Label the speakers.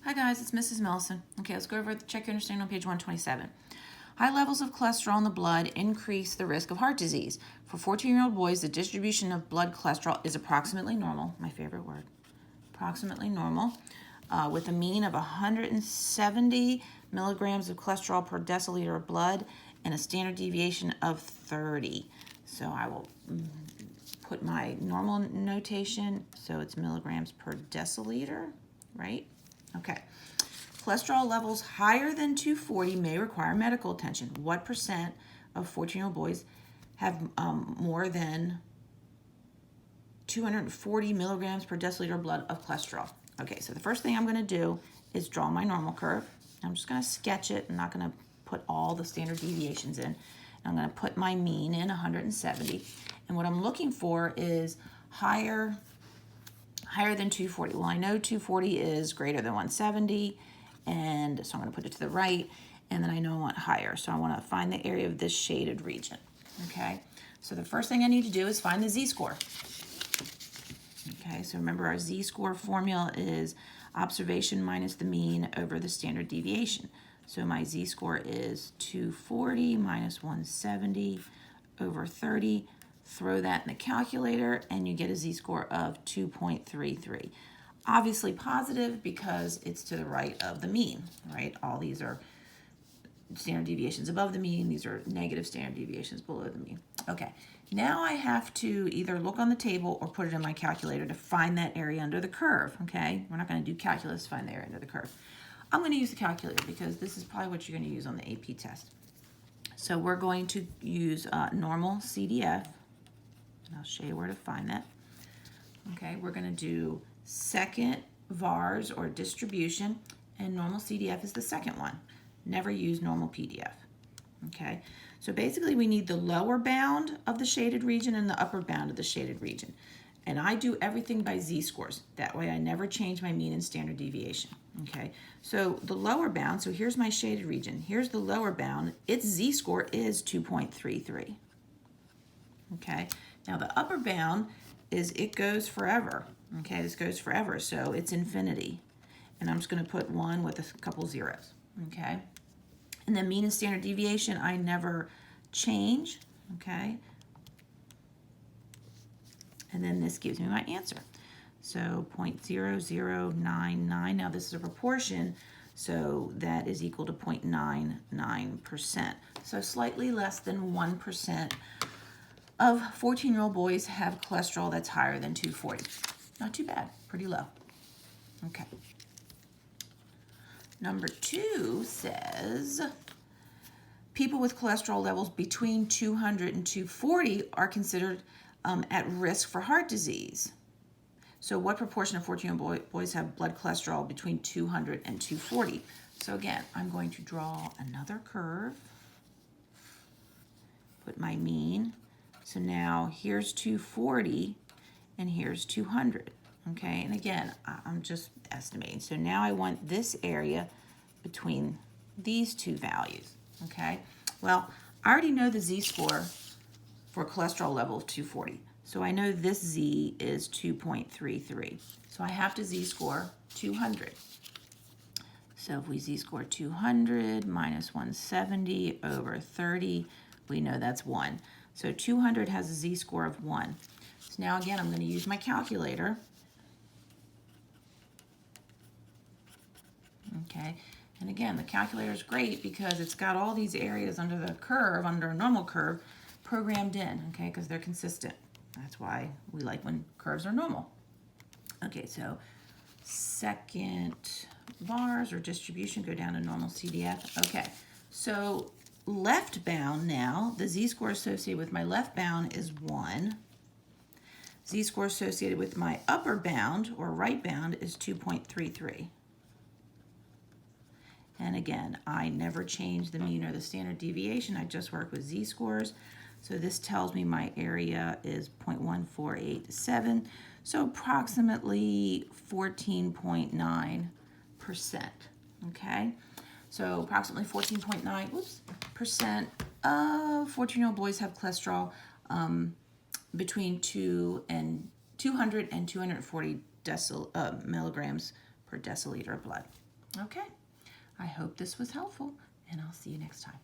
Speaker 1: Hi guys, it's Mrs. Melson. Okay, let's go over the check your understanding on page 127. High levels of cholesterol in the blood increase the risk of heart disease. For 14-year-old boys, the distribution of blood cholesterol is approximately normal, my favorite word, approximately normal, with a mean of 170 milligrams of cholesterol per deciliter of blood and a standard deviation of 30. So I will put my normal notation, so it's milligrams per deciliter, right? Okay. Cholesterol levels higher than 240 may require medical attention. What percent of 14-year-old boys have more than 240 milligrams per deciliter of blood of cholesterol? Okay, so the first thing I'm going to do is draw my normal curve. I'm just going to sketch it. I'm not going to put all the standard deviations in. I'm going to put my mean in 170. And what I'm looking for is higher than 240. Well, I know 240 is greater than 170, and so I'm going to put it to the right, and then I know I want higher. So I want to find the area of this shaded region, okay? So the first thing I need to do is find the z-score. Okay, so remember our z-score formula is observation minus the mean over the standard deviation. So my z-score is 240 minus 170 over 30. Throw that in the calculator and you get a z-score of 2.33. Obviously positive because it's to the right of the mean, right? All these are standard deviations above the mean. These are negative standard deviations below the mean. Okay, now I have to either look on the table or put it in my calculator to find that area under the curve, okay? We're not going to do calculus to find the area under the curve. I'm going to use the calculator because this is probably what you're going to use on the AP test. So we're going to use Normalcdf. I'll show you where to find that. Okay, we're going to do second vars or distribution, and Normalcdf is the second one. Never use Normalpdf. Okay, so basically we need the lower bound of the shaded region and the upper bound of the shaded region. And I do everything by z-scores. That way I never change my mean and standard deviation. Okay, so the lower bound, so here's my shaded region. Here's the lower bound. Its z-score is 2.33. Okay, now the upper bound is it goes forever. Okay, this goes forever, so it's infinity. And I'm just going to put 1 with a couple zeros. Okay, and then mean and standard deviation I never change. Okay, and then this gives me my answer. So 0.0099. Now this is a proportion, so that is equal to 0.99%. So slightly less than 1% of 14-year-old boys have cholesterol that's higher than 240. Not too bad, pretty low. Okay. Number 2 says, people with cholesterol levels between 200 and 240 are considered at risk for heart disease. So what proportion of 14-year-old boys have blood cholesterol between 200 and 240? So again, I'm going to draw another curve, put my mean. So now here's 240 and here's 200, okay? And again, I'm just estimating. So now I want this area between these two values, okay? Well, I already know the z-score for cholesterol level of 240. So I know this z is 2.33. So I have to z-score 200. So if we z-score 200 minus 170 over 30, we know that's 1. So 200 has a z-score of 1. So now again, I'm going to use my calculator. Okay, and again, the calculator is great because it's got all these areas under the curve, under a normal curve, programmed in, okay, because they're consistent. That's why we like when curves are normal. Okay, so second vars or distribution, go down to Normalcdf. Okay, so left bound now, the z-score associated with my left bound is 1. Z-score associated with my upper bound or right bound is 2.33. And again, I never change the mean or the standard deviation. I just work with z-scores. So this tells me my area is 0.1487, so approximately 14.9%, okay? So approximately 14.9% of 14-year-old boys have cholesterol between 200 and 240 milligrams per deciliter of blood. Okay, I hope this was helpful, and I'll see you next time.